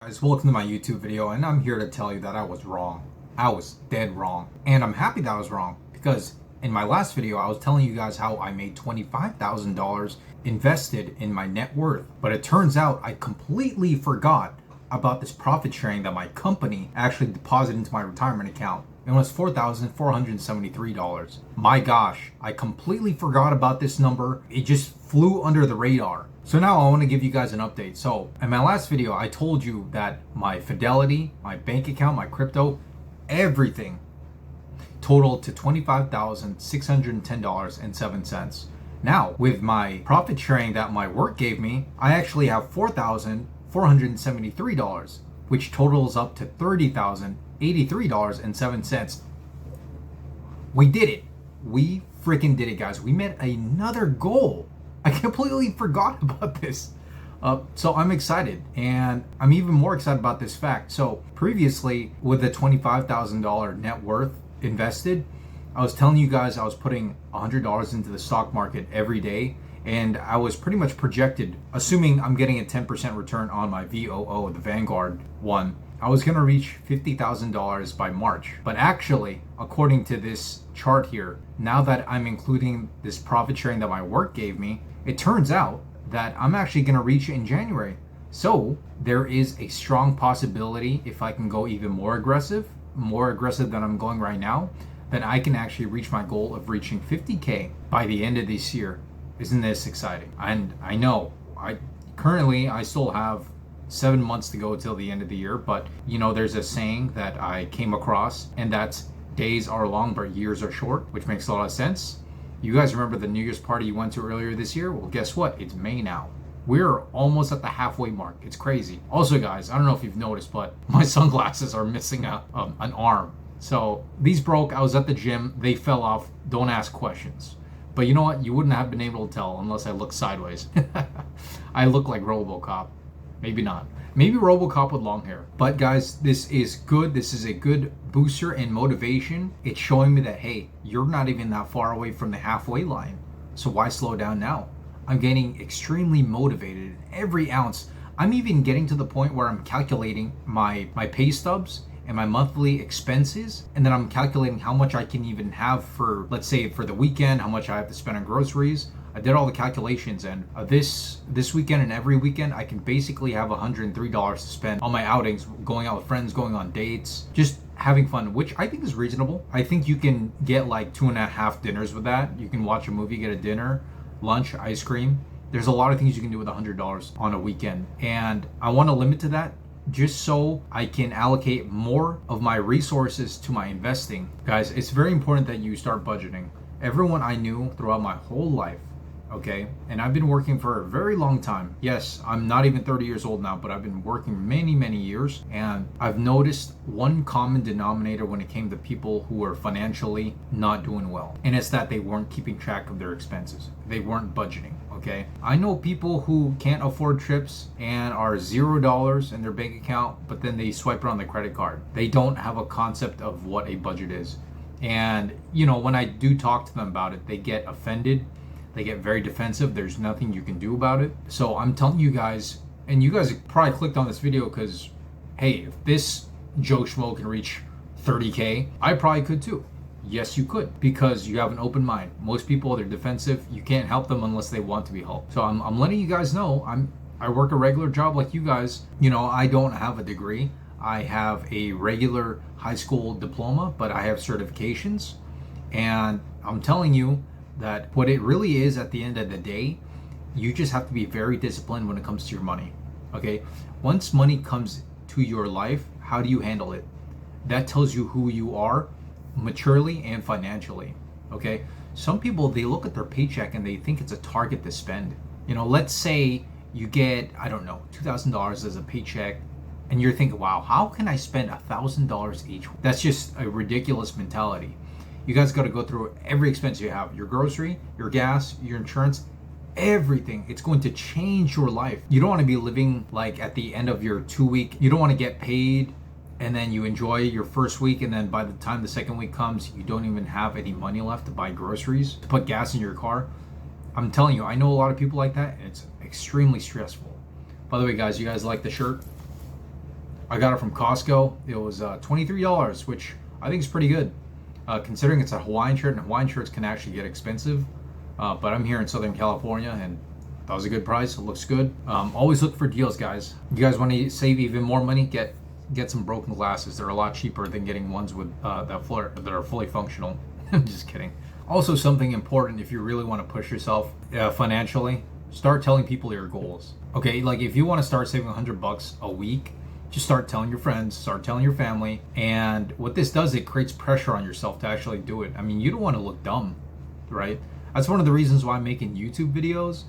Guys, welcome to my YouTube video, and I'm here to tell you that I was wrong. I was dead wrong. And I'm happy that I was wrong because in my last video, I was telling you guys how I made $25,000 invested in my net worth. But it turns out I completely forgot about this profit sharing that my company actually deposited into my retirement account. It was $4,473. My gosh, I completely forgot about this number. It just flew under the radar. So now I want to give you guys an update. So in my last video, I told you that my Fidelity, my bank account, my crypto, everything totaled to $25,610.07. Now, with my profit sharing that my work gave me, I actually have $4,473, which totals up to $30,083.07. We did it. We freaking did it, guys. We met another goal. I completely forgot about this. So I'm excited, and I'm even more excited about this fact. So previously, with the $25,000 net worth invested, I was telling you guys I was putting $100 into the stock market every day, and I was pretty much projected, assuming I'm getting a 10% return on my VOO, the Vanguard one, I was gonna reach $50,000 by March. But actually, according to this chart here, now that I'm including this profit sharing that my work gave me, it turns out that I'm actually gonna reach it in January. So there is a strong possibility, if I can go even more aggressive than I'm going right now, that I can actually reach my goal of reaching 50K by the end of this year. Isn't this exciting? And I know I still have 7 months to go till the end of the year, but you know, there's a saying that I came across, and that's days are long but years are short, which makes a lot of sense. You guys remember the New Year's party you went to earlier this year? Well, guess what? It's May now. We're almost at the halfway mark. It's crazy. Also, guys, I don't know if you've noticed, but my sunglasses are missing an arm. So these broke. I was at the gym. They fell off. Don't ask questions. But you know what? You wouldn't have been able to tell unless I looked sideways. I look like RoboCop. Maybe not. Maybe RoboCop with long hair. But guys, this is good. This is a good booster and motivation. It's showing me that, hey, you're not even that far away from the halfway line. So why slow down now? I'm getting extremely motivated every ounce. I'm even getting to the point where I'm calculating my pay stubs and my monthly expenses, and then I'm calculating how much I can even have for, let's say, for the weekend, how much I have to spend on groceries. I did all the calculations, and this weekend and every weekend I can basically have $103 to spend on my outings, going out with friends, going on dates, just having fun, which I think is reasonable. I think you can get like 2.5 dinners with that. You can watch a movie, get a dinner, lunch, ice cream. There's a lot of things you can do with $100 on a weekend, and I want to limit to that just so I can allocate more of my resources to my investing. Guys, it's very important that you start budgeting. Everyone I knew throughout my whole life, okay, and I've been working for a very long time. Yes, I'm not even 30 years old now, but I've been working many years, and I've noticed one common denominator when it came to people who are financially not doing well, and it's that they weren't keeping track of their expenses. They weren't budgeting. Okay, I know people who can't afford trips and are $0 in their bank account, but then they swipe it on their credit card. They don't have a concept of what a budget is. And you know, when I do talk to them about it, they get offended. They get very defensive. There's nothing you can do about it. So I'm telling you guys, and you guys probably clicked on this video because, hey, if this Joe Schmo can reach 30K, I probably could too. Yes, you could, because you have an open mind. Most people, they're defensive. You can't help them unless they want to be helped. So I'm letting you guys know, I work a regular job like you guys. You know, I don't have a degree. I have a regular high school diploma, but I have certifications. And I'm telling you that what it really is at the end of the day, you just have to be very disciplined when it comes to your money. Okay? Once money comes to your life, how do you handle it? That tells you who you are maturely and financially. Okay, some people, they look at their paycheck and they think it's a target to spend. You know, let's say you get, I don't know, $2,000 as a paycheck, and you're thinking, wow, how can I spend $1,000 each? That's just a ridiculous mentality. You guys got to go through every expense you have: your grocery, your gas, your insurance, everything. It's going to change your life. You don't want to be living like at the end of your 2-week. You don't want to get paid and then you enjoy your first week, and then by the time the second week comes, you don't even have any money left to buy groceries, to put gas in your car. I'm telling you, I know a lot of people like that, and it's extremely stressful. By the way, guys, you guys like the shirt? I got it from Costco. It was $23, which I think is pretty good, considering it's a Hawaiian shirt, and Hawaiian shirts can actually get expensive. But I'm here in Southern California, and that was a good price. It looks good. Always look for deals, guys. You guys want to save even more money? Get some broken glasses. They're a lot cheaper than getting ones with that are fully functional. I'm just kidding. Also, something important if you really want to push yourself financially, start telling people your goals. Okay, like if you want to start saving $100 a week, just start telling your friends, start telling your family. And what this does, it creates pressure on yourself to actually do it. I mean, you don't want to look dumb, right? That's one of the reasons why I'm making YouTube videos,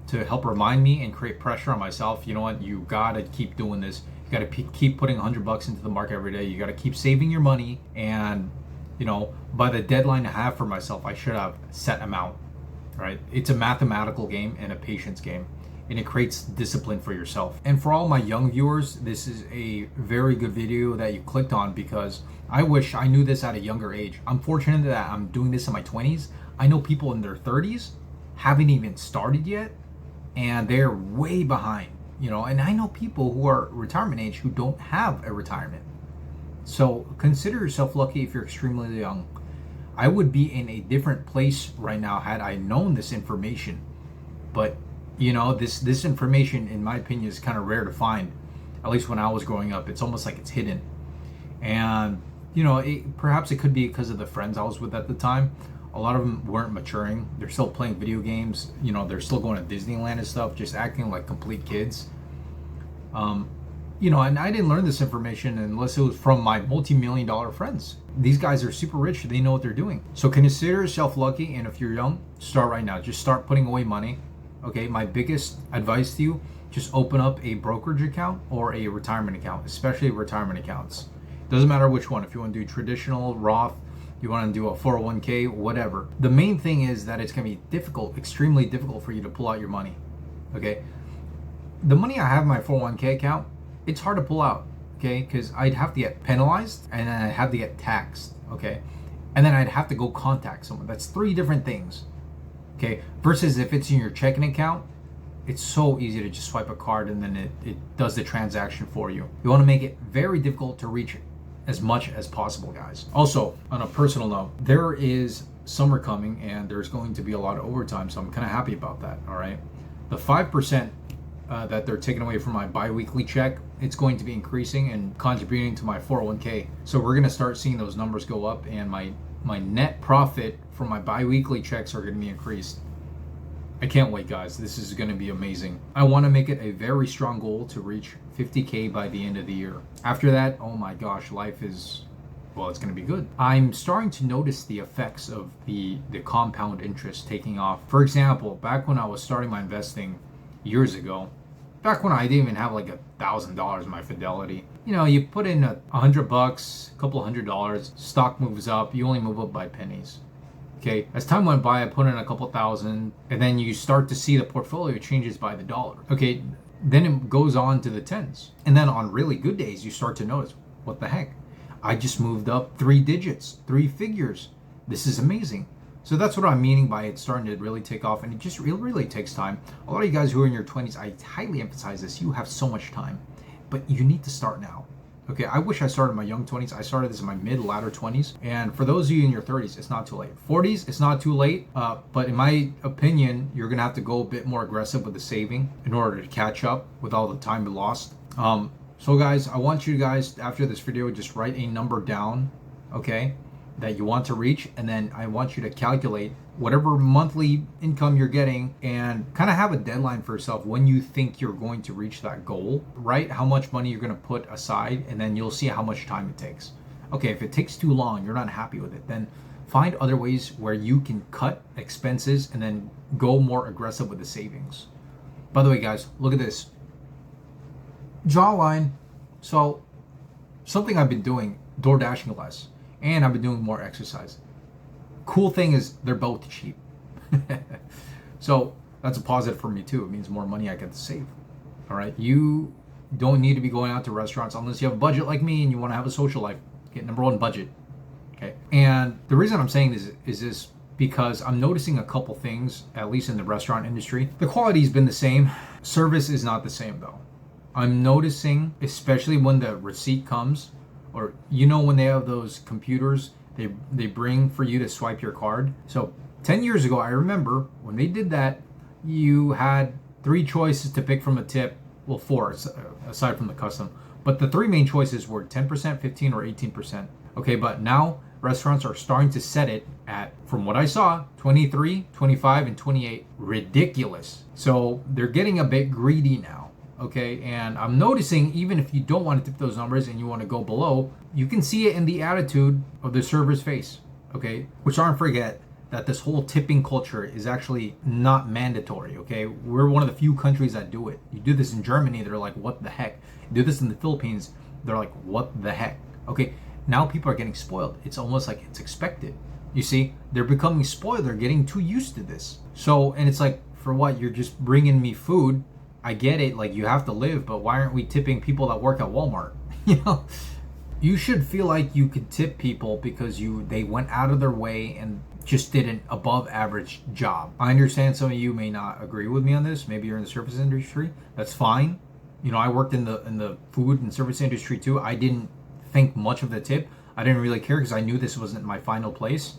to help remind me and create pressure on myself. You know what? You gotta keep doing this. You gotta keep putting $100 into the market every day. You gotta keep saving your money. And you know, by the deadline I have for myself, I should have set amount, right? It's a mathematical game and a patience game, and it creates discipline for yourself. And for all my young viewers, this is a very good video that you clicked on, because I wish I knew this at a younger age. I'm fortunate that I'm doing this in my 20s. I know people in their 30s haven't even started yet, and they're way behind, you know. And I know people who are retirement age who don't have a retirement. So consider yourself lucky if you're extremely young. I would be in a different place right now had I known this information. But you know, this information, in my opinion, is kind of rare to find. At least when I was growing up, it's almost like it's hidden. And you know, perhaps it could be because of the friends I was with at the time. A lot of them weren't maturing. They're still playing video games. You know, they're still going to Disneyland and stuff, just acting like complete kids. You know, and I didn't learn this information unless it was from my multi-million-dollar friends. These guys are super rich. They know what they're doing. So consider yourself lucky. And if you're young, start right now. Just start putting away money. Okay, my biggest advice to you, just open up a brokerage account or a retirement account, especially retirement accounts. Doesn't matter which one. If you want to do traditional, Roth, you want to do a 401k, whatever. The main thing is that it's going to be difficult, extremely difficult for you to pull out your money. Okay, the money I have in my 401k account, it's hard to pull out, okay? Because I'd have to get penalized, and then I'd have to get taxed, okay? And then I'd have to go contact someone. That's 3 different things, okay? Versus if it's in your checking account, it's so easy to just swipe a card and then it does the transaction for you. You want to make it very difficult to reach as much as possible, guys. Also, on a personal note, there is summer coming and there's going to be a lot of overtime, so I'm kind of happy about that, all right? The 5% that they're taking away from my bi-weekly check, it's going to be increasing and contributing to my 401k. So we're going to start seeing those numbers go up, and my net profit from my bi-weekly checks are going to be increased. I can't wait, guys. This is going to be amazing. I want to make it a very strong goal to reach 50k by the end of the year. After that, oh my gosh, life is, well, it's going to be good. I'm starting to notice the effects of the compound interest taking off. For example, back when I was starting my investing years ago, back when I didn't even have like $1,000 in my Fidelity, you know, you put in $100, a couple $100, stock moves up, you only move up by pennies. Okay, as time went by, I put in a couple thousand, and then you start to see the portfolio changes by the dollar. Okay, then it goes on to the tens. And then on really good days, you start to notice, what the heck? I just moved up 3 digits, 3 figures. This is amazing. So that's what I'm meaning by it starting to really take off, and it just really takes time. A lot of you guys who are in your 20s, I highly emphasize this, you have so much time, but you need to start now. Okay, I wish I started in my young 20s. I started this in my latter 20s. And for those of you in your 30s, it's not too late. 40s, it's not too late. But in my opinion, you're going to have to go a bit more aggressive with the saving in order to catch up with all the time you lost. So guys, I want you guys, after this video, just write a number down, okay, that you want to reach. And then I want you to calculate whatever monthly income you're getting and kind of have a deadline for yourself when you think you're going to reach that goal. Write how much money you're going to put aside, and then you'll see how much time it takes. Okay, if it takes too long, you're not happy with it, then find other ways where you can cut expenses and then go more aggressive with the savings. By the way, guys, look at this jawline. So something I've been doing, door dashing less, and I've been doing more exercise. Cool thing is they're both cheap. So that's a positive for me too. It means more money I get to save. All right, you don't need to be going out to restaurants unless you have a budget like me and you want to have a social life. Get number 1 budget. Okay, and the reason I'm saying this is this because I'm noticing a couple things, at least in the restaurant industry. The quality's been the same. Service is not the same though. I'm noticing, especially when the receipt comes, or you know when they have those computers they bring for you to swipe your card. So 10 years ago, I remember when they did that, you had three choices to pick from a tip. Well, four aside from the custom. But the three main choices were 10%, 15, or 18%. Okay, but now restaurants are starting to set it at, from what I saw, 23, 25, and 28. Ridiculous. So they're getting a bit greedy now. Okay, and I'm noticing even if you don't want to tip those numbers and you want to go below, you can see it in the attitude of the server's face. Okay, which aren't forget that this whole tipping culture is actually not mandatory. Okay, we're one of the few countries that do it. You do this in Germany, they're like, what the heck? You do this in the Philippines, they're like, what the heck? Okay, now people are getting spoiled. It's almost like it's expected. You see, they're becoming spoiled. They're getting too used to this. So, and it's like, for what? You're just bringing me food. I get it, like you have to live, but why aren't we tipping people that work at Walmart? You know, you should feel like you could tip people because they went out of their way and just did an above average job. I understand some of you may not agree with me on this. Maybe you're in the service industry. That's fine. You know, I worked in the food and service industry too. I didn't think much of the tip. I didn't really care because I knew this wasn't my final place.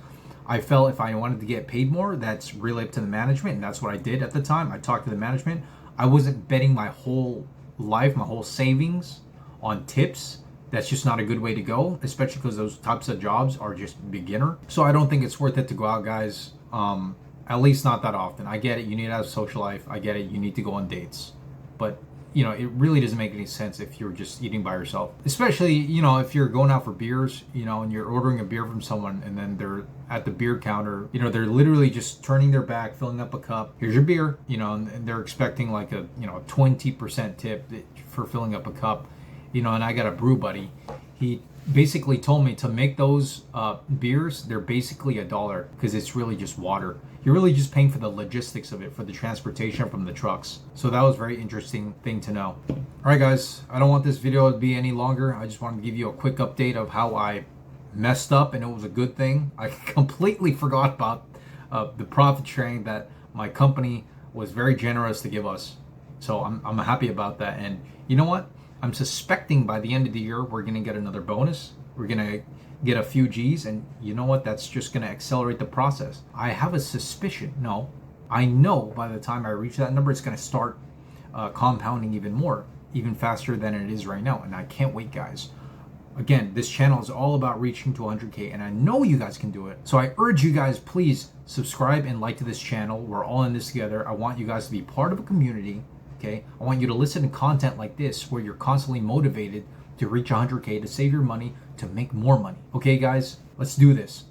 I felt if I wanted to get paid more, that's really up to the management, and that's what I did at the time. I talked to the management. I wasn't betting my whole life, my whole savings on tips. That's just not a good way to go, especially because those types of jobs are just beginner. So I don't think it's worth it to go out, guys. At least not that often. I get it. You need to have a social life. I get it. You need to go on dates. But, you know, it really doesn't make any sense if you're just eating by yourself. Especially, you know, if you're going out for beers, you know, and you're ordering a beer from someone and then they're at the beer counter, you know, they're literally just turning their back, filling up a cup. Here's your beer, you know, and they're expecting like a, you know, 20% tip for filling up a cup. You know, and I got a brew buddy. He basically told me to make those beers, they're basically $1 because it's really just water. You're really just paying for the logistics of it, for the transportation from the trucks. So that was a very interesting thing to know. All right, guys, I don't want this video to be any longer. I just wanted to give you a quick update of how I messed up, and it was a good thing. I completely forgot about the profit sharing that my company was very generous to give us. So I'm happy about that. And you know what? I'm suspecting by the end of the year, we're going to get another bonus. We're going to get a few G's. And you know what? That's just going to accelerate the process. I have a suspicion. No, I know by the time I reach that number, it's going to start compounding even more, even faster than it is right now. And I can't wait, guys. Again, this channel is all about reaching to 100K, and I know you guys can do it. So I urge you guys, please subscribe and like to this channel. We're all in this together. I want you guys to be part of a community. Okay, I want you to listen to content like this where you're constantly motivated to reach 100K, to save your money, to make more money. Okay, guys, let's do this.